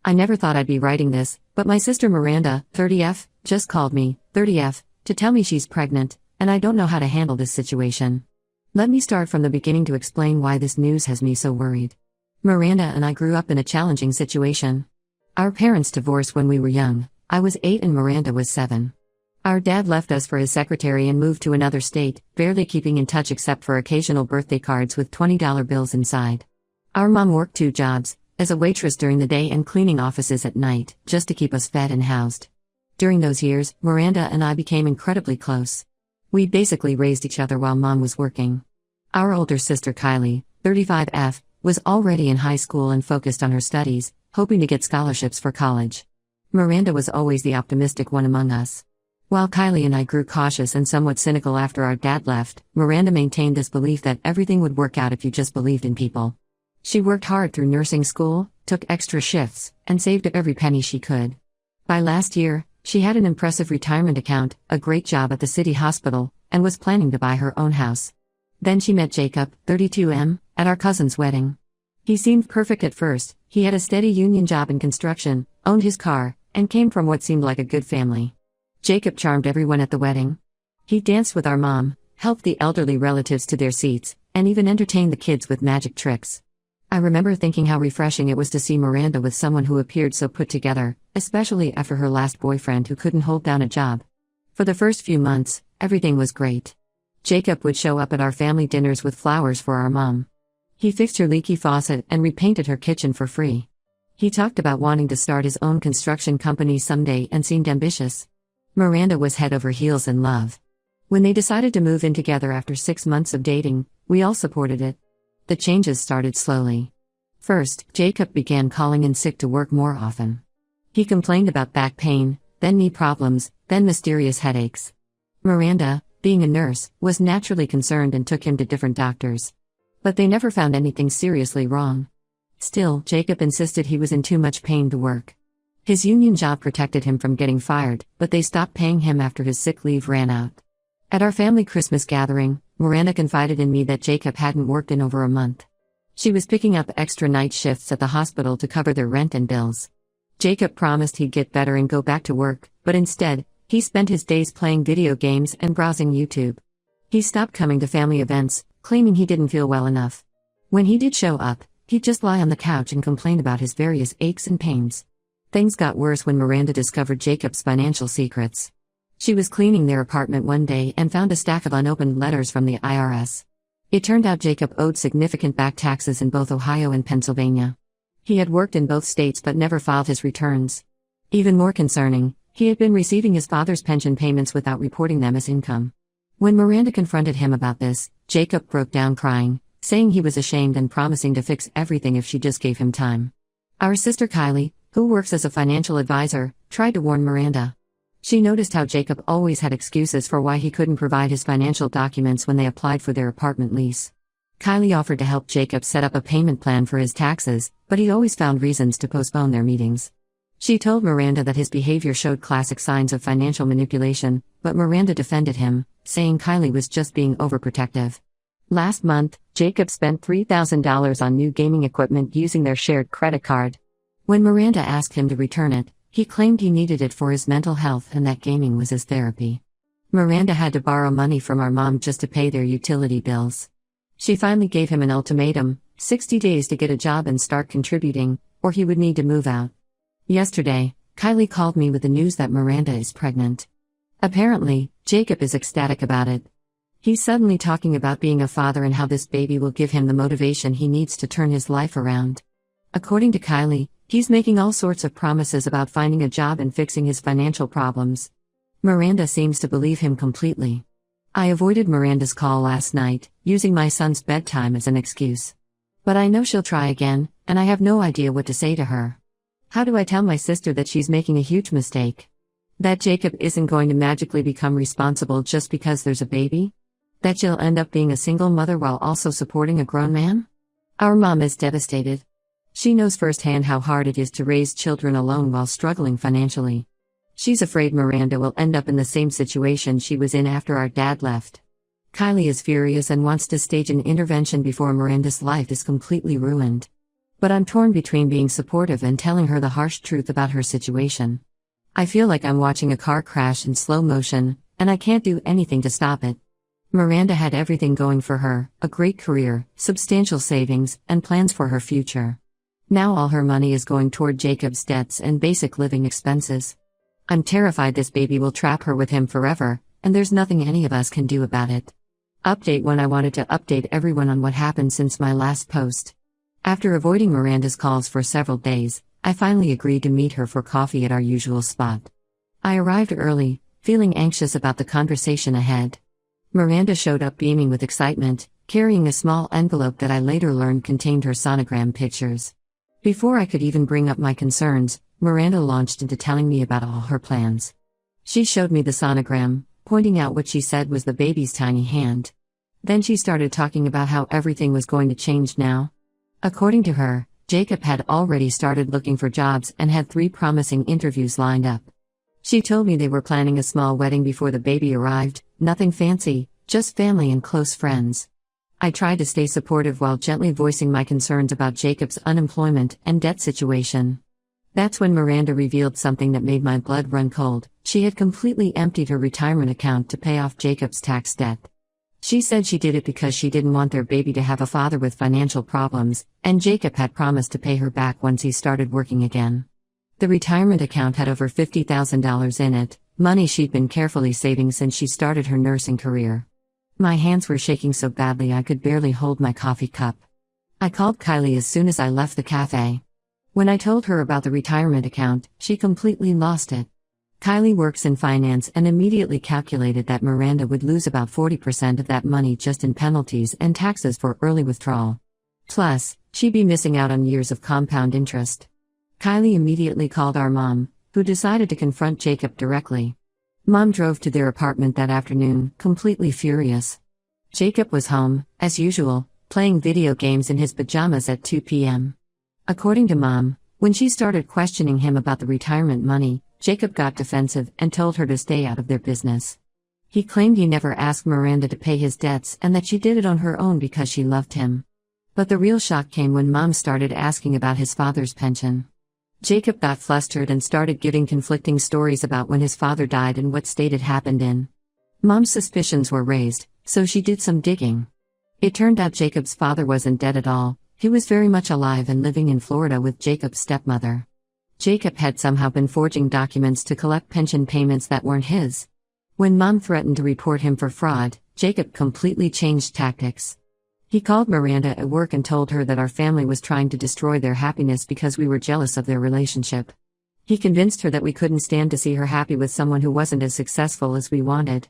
I never thought I'd be writing this, but my sister Miranda, 30F, just called me, 30F, to tell me she's pregnant, and I don't know how to handle this situation. Let me start from the beginning to explain why this news has me so worried. Miranda and I grew up in a challenging situation. Our parents divorced when we were young. I was 8 and Miranda was 7. Our dad left us for his secretary and moved to another state, barely keeping in touch except for occasional birthday cards with $20 bills inside. Our mom worked 2 jobs, as a waitress during the day and cleaning offices at night, just to keep us fed and housed. During those years, Miranda and I became incredibly close. We basically raised each other while mom was working. Our older sister Kylie, 35F, was already in high school and focused on her studies, hoping to get scholarships for college. Miranda was always the optimistic one among us. While Kylie and I grew cautious and somewhat cynical after our dad left, Miranda maintained this belief that everything would work out if you just believed in people. She worked hard through nursing school, took extra shifts, and saved every penny she could. By last year, she had an impressive retirement account, a great job at the city hospital, and was planning to buy her own house. Then she met Jacob, 32M, at our cousin's wedding. He seemed perfect at first. He had a steady union job in construction, owned his car, and came from what seemed like a good family. Jacob charmed everyone at the wedding. He danced with our mom, helped the elderly relatives to their seats, and even entertained the kids with magic tricks. I remember thinking how refreshing it was to see Miranda with someone who appeared so put together, especially after her last boyfriend who couldn't hold down a job. For the first few months, everything was great. Jacob would show up at our family dinners with flowers for our mom. He fixed her leaky faucet and repainted her kitchen for free. He talked about wanting to start his own construction company someday and seemed ambitious. Miranda was head over heels in love. When they decided to move in together after 6 months of dating, we all supported it. The changes started slowly. First, Jacob began calling in sick to work more often. He complained about back pain, then knee problems, then mysterious headaches. Miranda, being a nurse, was naturally concerned and took him to different doctors. But they never found anything seriously wrong. Still, Jacob insisted he was in too much pain to work. His union job protected him from getting fired, but they stopped paying him after his sick leave ran out. At our family Christmas gathering, Miranda confided in me that Jacob hadn't worked in over a month. She was picking up extra night shifts at the hospital to cover their rent and bills. Jacob promised he'd get better and go back to work, but instead, he spent his days playing video games and browsing YouTube. He stopped coming to family events, claiming he didn't feel well enough. When he did show up, he'd just lie on the couch and complain about his various aches and pains. Things got worse when Miranda discovered Jacob's financial secrets. She was cleaning their apartment one day and found a stack of unopened letters from the IRS. It turned out Jacob owed significant back taxes in both Ohio and Pennsylvania. He had worked in both states but never filed his returns. Even more concerning, he had been receiving his father's pension payments without reporting them as income. When Miranda confronted him about this, Jacob broke down crying, saying he was ashamed and promising to fix everything if she just gave him time. Our sister Kylie, who works as a financial advisor, tried to warn Miranda. She noticed how Jacob always had excuses for why he couldn't provide his financial documents when they applied for their apartment lease. Kylie offered to help Jacob set up a payment plan for his taxes, but he always found reasons to postpone their meetings. She told Miranda that his behavior showed classic signs of financial manipulation, but Miranda defended him, saying Kylie was just being overprotective. Last month, Jacob spent $3,000 on new gaming equipment using their shared credit card. When Miranda asked him to return it, he claimed he needed it for his mental health and that gaming was his therapy. Miranda had to borrow money from our mom just to pay their utility bills. She finally gave him an ultimatum, 60 days to get a job and start contributing, or he would need to move out. Yesterday, Kylie called me with the news that Miranda is pregnant. Apparently, Jacob is ecstatic about it. He's suddenly talking about being a father and how this baby will give him the motivation he needs to turn his life around. According to Kylie, he's making all sorts of promises about finding a job and fixing his financial problems. Miranda seems to believe him completely. I avoided Miranda's call last night, using my son's bedtime as an excuse. But I know she'll try again, and I have no idea what to say to her. How do I tell my sister that she's making a huge mistake? That Jacob isn't going to magically become responsible just because there's a baby? That she'll end up being a single mother while also supporting a grown man? Our mom is devastated. She knows firsthand how hard it is to raise children alone while struggling financially. She's afraid Miranda will end up in the same situation she was in after our dad left. Kylie is furious and wants to stage an intervention before Miranda's life is completely ruined. But I'm torn between being supportive and telling her the harsh truth about her situation. I feel like I'm watching a car crash in slow motion, and I can't do anything to stop it. Miranda had everything going for her, a great career, substantial savings, and plans for her future. Now all her money is going toward Jacob's debts and basic living expenses. I'm terrified this baby will trap her with him forever, and there's nothing any of us can do about it. Update: when I wanted to update everyone on what happened since my last post. After avoiding Miranda's calls for several days, I finally agreed to meet her for coffee at our usual spot. I arrived early, feeling anxious about the conversation ahead. Miranda showed up beaming with excitement, carrying a small envelope that I later learned contained her sonogram pictures. Before I could even bring up my concerns, Miranda launched into telling me about all her plans. She showed me the sonogram, pointing out what she said was the baby's tiny hand. Then she started talking about how everything was going to change now. According to her, Jacob had already started looking for jobs and had 3 promising interviews lined up. She told me they were planning a small wedding before the baby arrived, nothing fancy, just family and close friends. I tried to stay supportive while gently voicing my concerns about Jacob's unemployment and debt situation. That's when Miranda revealed something that made my blood run cold. She had completely emptied her retirement account to pay off Jacob's tax debt. She said she did it because she didn't want their baby to have a father with financial problems, and Jacob had promised to pay her back once he started working again. The retirement account had over $50,000 in it, money she'd been carefully saving since she started her nursing career. My hands were shaking so badly I could barely hold my coffee cup. I called Kylie as soon as I left the cafe. When I told her about the retirement account, she completely lost it. Kylie works in finance and immediately calculated that Miranda would lose about 40% of that money just in penalties and taxes for early withdrawal. Plus, she'd be missing out on years of compound interest. Kylie immediately called our mom, who decided to confront Jacob directly. Mom drove to their apartment that afternoon, completely furious. Jacob was home, as usual, playing video games in his pajamas at 2 p.m. According to Mom, when she started questioning him about the retirement money, Jacob got defensive and told her to stay out of their business. He claimed he never asked Miranda to pay his debts and that she did it on her own because she loved him. But the real shock came when Mom started asking about his father's pension. Jacob got flustered and started giving conflicting stories about when his father died and what state it happened in. Mom's suspicions were raised, so she did some digging. It turned out Jacob's father wasn't dead at all. He was very much alive and living in Florida with Jacob's stepmother. Jacob had somehow been forging documents to collect pension payments that weren't his. When Mom threatened to report him for fraud, Jacob completely changed tactics. He called Miranda at work and told her that our family was trying to destroy their happiness because we were jealous of their relationship. He convinced her that we couldn't stand to see her happy with someone who wasn't as successful as we wanted.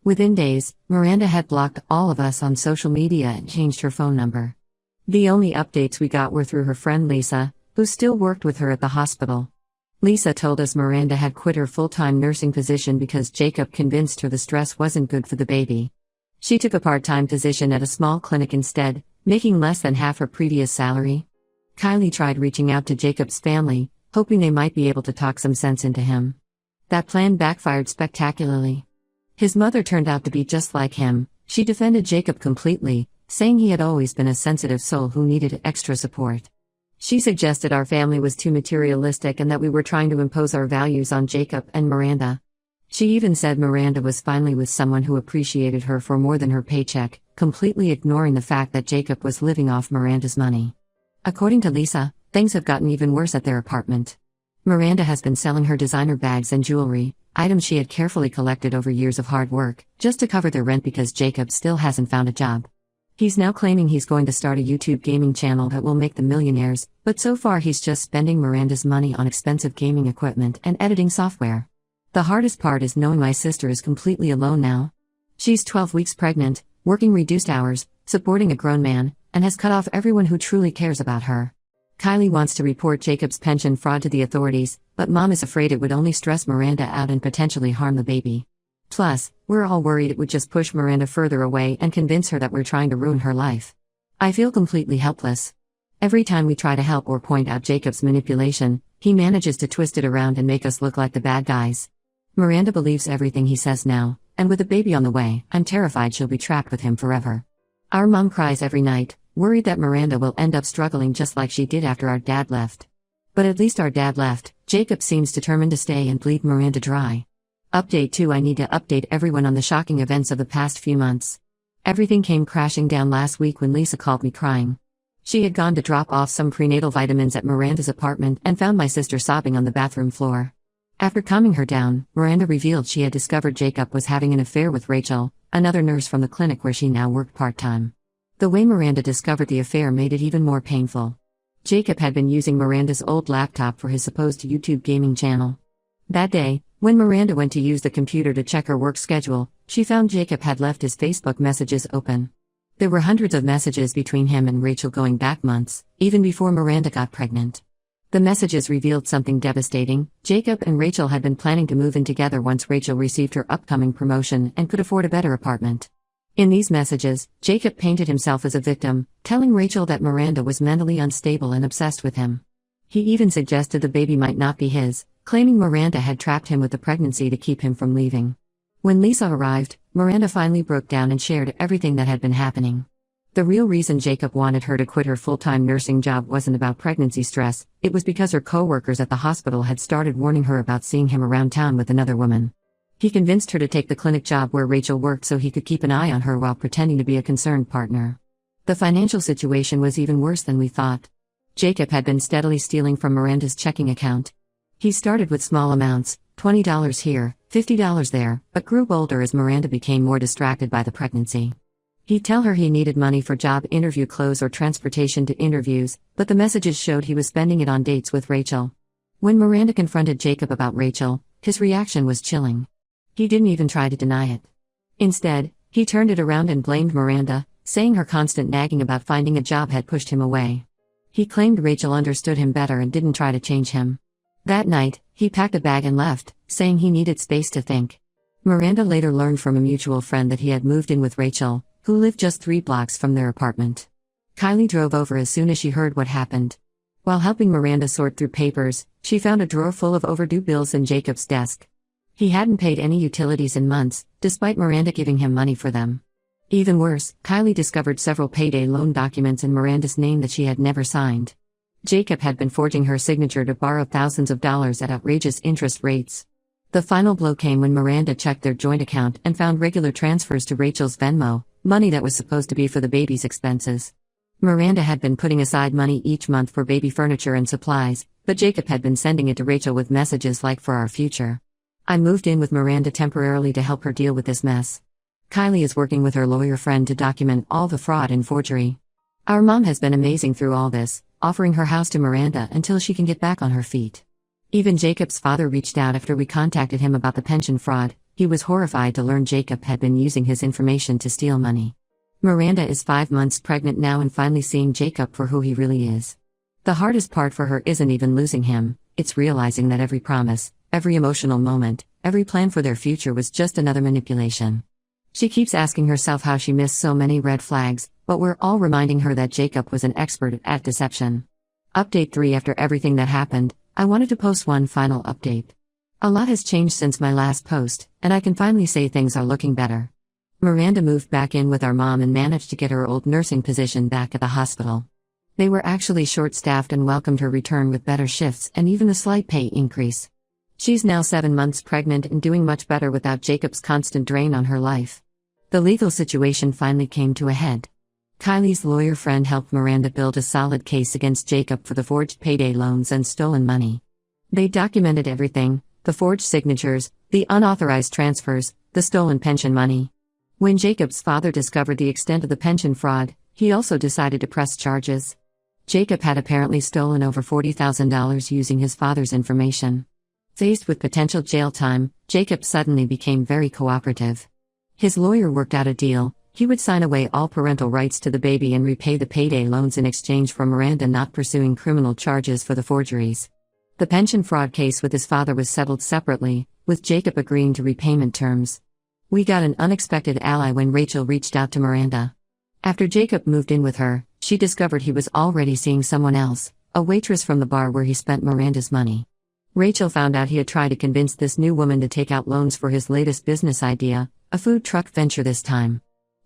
Within days, Miranda had blocked all of us on social media and changed her phone number. The only updates we got were through her friend Lisa, who still worked with her at the hospital. Lisa told us Miranda had quit her full-time nursing position because Jacob convinced her the stress wasn't good for the baby. She took a part-time position at a small clinic instead, making less than half her previous salary. Kylie tried reaching out to Jacob's family, hoping they might be able to talk some sense into him. That plan backfired spectacularly. His mother turned out to be just like him. She defended Jacob completely, saying he had always been a sensitive soul who needed extra support. She suggested our family was too materialistic and that we were trying to impose our values on Jacob and Miranda. She even said Miranda was finally with someone who appreciated her for more than her paycheck, completely ignoring the fact that Jacob was living off Miranda's money. According to Lisa, things have gotten even worse at their apartment. Miranda has been selling her designer bags and jewelry, items she had carefully collected over years of hard work, just to cover their rent because Jacob still hasn't found a job. He's now claiming he's going to start a YouTube gaming channel that will make them millionaires, but so far he's just spending Miranda's money on expensive gaming equipment and editing software. The hardest part is knowing my sister is completely alone now. She's 12 weeks pregnant, working reduced hours, supporting a grown man, and has cut off everyone who truly cares about her. Kylie wants to report Jacob's pension fraud to the authorities, but Mom is afraid it would only stress Miranda out and potentially harm the baby. Plus, we're all worried it would just push Miranda further away and convince her that we're trying to ruin her life. I feel completely helpless. Every time we try to help or point out Jacob's manipulation, he manages to twist it around and make us look like the bad guys. Miranda believes everything he says now, and with a baby on the way, I'm terrified she'll be trapped with him forever. Our mom cries every night, worried that Miranda will end up struggling just like she did after our dad left. But at least our dad left. Jacob seems determined to stay and bleed Miranda dry. Update 2. I need to update everyone on the shocking events of the past few months. Everything came crashing down last week when Lisa called me crying. She had gone to drop off some prenatal vitamins at Miranda's apartment and found my sister sobbing on the bathroom floor. After calming her down, Miranda revealed she had discovered Jacob was having an affair with Rachel, another nurse from the clinic where she now worked part-time. The way Miranda discovered the affair made it even more painful. Jacob had been using Miranda's old laptop for his supposed YouTube gaming channel. That day, when Miranda went to use the computer to check her work schedule, she found Jacob had left his Facebook messages open. There were hundreds of messages between him and Rachel going back months, even before Miranda got pregnant. The messages revealed something devastating. Jacob and Rachel had been planning to move in together once Rachel received her upcoming promotion and could afford a better apartment. In these messages, Jacob painted himself as a victim, telling Rachel that Miranda was mentally unstable and obsessed with him. He even suggested the baby might not be his, claiming Miranda had trapped him with the pregnancy to keep him from leaving. When Lisa arrived, Miranda finally broke down and shared everything that had been happening. The real reason Jacob wanted her to quit her full-time nursing job wasn't about pregnancy stress, it was because her co-workers at the hospital had started warning her about seeing him around town with another woman. He convinced her to take the clinic job where Rachel worked so he could keep an eye on her while pretending to be a concerned partner. The financial situation was even worse than we thought. Jacob had been steadily stealing from Miranda's checking account. He started with small amounts, $20 here, $50 there, but grew bolder as Miranda became more distracted by the pregnancy. He'd tell her he needed money for job interview clothes or transportation to interviews, but the messages showed he was spending it on dates with Rachel. When Miranda confronted Jacob about Rachel, his reaction was chilling. He didn't even try to deny it. Instead, he turned it around and blamed Miranda, saying her constant nagging about finding a job had pushed him away. He claimed Rachel understood him better and didn't try to change him. That night, he packed a bag and left, saying he needed space to think. Miranda later learned from a mutual friend that he had moved in with Rachel, who lived just 3 blocks from their apartment. Kylie drove over as soon as she heard what happened. While helping Miranda sort through papers, she found a drawer full of overdue bills in Jacob's desk. He hadn't paid any utilities in months, despite Miranda giving him money for them. Even worse, Kylie discovered several payday loan documents in Miranda's name that she had never signed. Jacob had been forging her signature to borrow thousands of dollars at outrageous interest rates. The final blow came when Miranda checked their joint account and found regular transfers to Rachel's Venmo, money that was supposed to be for the baby's expenses. Miranda had been putting aside money each month for baby furniture and supplies, but Jacob had been sending it to Rachel with messages like "for our future." I moved in with Miranda temporarily to help her deal with this mess. Kylie is working with her lawyer friend to document all the fraud and forgery. Our mom has been amazing through all this, offering her house to Miranda until she can get back on her feet. Even Jacob's father reached out after we contacted him about the pension fraud. He was horrified to learn Jacob had been using his information to steal money. Miranda is 5 months pregnant now and finally seeing Jacob for who he really is. The hardest part for her isn't even losing him, it's realizing that every promise, every emotional moment, every plan for their future was just another manipulation. She keeps asking herself how she missed so many red flags, but we're all reminding her that Jacob was an expert at deception. Update 3. After everything that happened, I wanted to post one final update. A lot has changed since my last post, and I can finally say things are looking better. Miranda moved back in with our mom and managed to get her old nursing position back at the hospital. They were actually short-staffed and welcomed her return with better shifts and even a slight pay increase. She's now 7 months pregnant and doing much better without Jacob's constant drain on her life. The legal situation finally came to a head. Kylie's lawyer friend helped Miranda build a solid case against Jacob for the forged payday loans and stolen money. They documented everything: the forged signatures, the unauthorized transfers, the stolen pension money. When Jacob's father discovered the extent of the pension fraud, he also decided to press charges. Jacob had apparently stolen over $40,000 using his father's information. Faced with potential jail time, Jacob suddenly became very cooperative. His lawyer worked out a deal: he would sign away all parental rights to the baby and repay the payday loans in exchange for Miranda not pursuing criminal charges for the forgeries. The pension fraud case with his father was settled separately, with Jacob agreeing to repayment terms. We got an unexpected ally when Rachel reached out to Miranda. After Jacob moved in with her, she discovered he was already seeing someone else, a waitress from the bar where he spent Miranda's money. Rachel found out he had tried to convince this new woman to take out loans for his latest business idea, a food truck venture this time.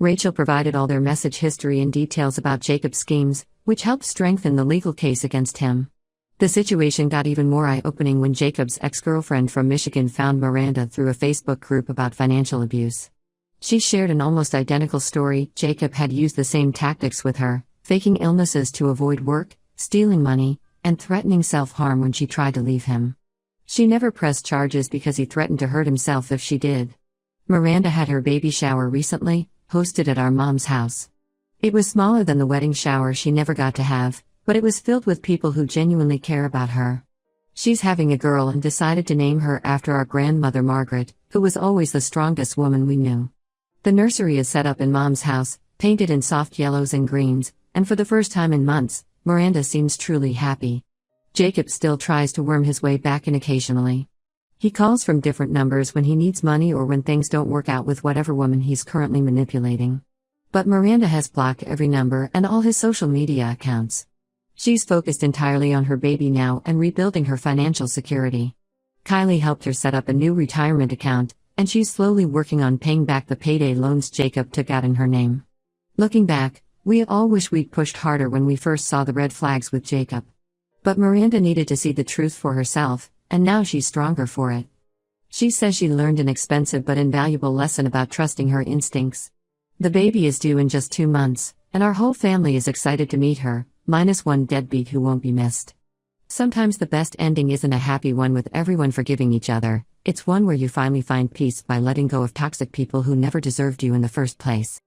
Rachel provided all their message history and details about Jacob's schemes, which helped strengthen the legal case against him. The situation got even more eye-opening when Jacob's ex-girlfriend from Michigan found Miranda through a Facebook group about financial abuse. She shared an almost identical story. Jacob had used the same tactics with her, faking illnesses to avoid work, stealing money, and threatening self-harm when she tried to leave him. She never pressed charges because he threatened to hurt himself if she did. Miranda had her baby shower recently, hosted at our mom's house. It was smaller than the wedding shower she never got to have, but it was filled with people who genuinely care about her. She's having a girl and decided to name her after our grandmother Margaret, who was always the strongest woman we knew. The nursery is set up in Mom's house, painted in soft yellows and greens, and for the first time in months, Miranda seems truly happy. Jacob still tries to worm his way back in occasionally. He calls from different numbers when he needs money or when things don't work out with whatever woman he's currently manipulating. But Miranda has blocked every number and all his social media accounts. She's focused entirely on her baby now and rebuilding her financial security. Kylie helped her set up a new retirement account, and she's slowly working on paying back the payday loans Jacob took out in her name. Looking back, we all wish we'd pushed harder when we first saw the red flags with Jacob. But Miranda needed to see the truth for herself, and now she's stronger for it. She says she learned an expensive but invaluable lesson about trusting her instincts. The baby is due in just 2 months, and our whole family is excited to meet her, minus one deadbeat who won't be missed. Sometimes the best ending isn't a happy one with everyone forgiving each other, it's one where you finally find peace by letting go of toxic people who never deserved you in the first place.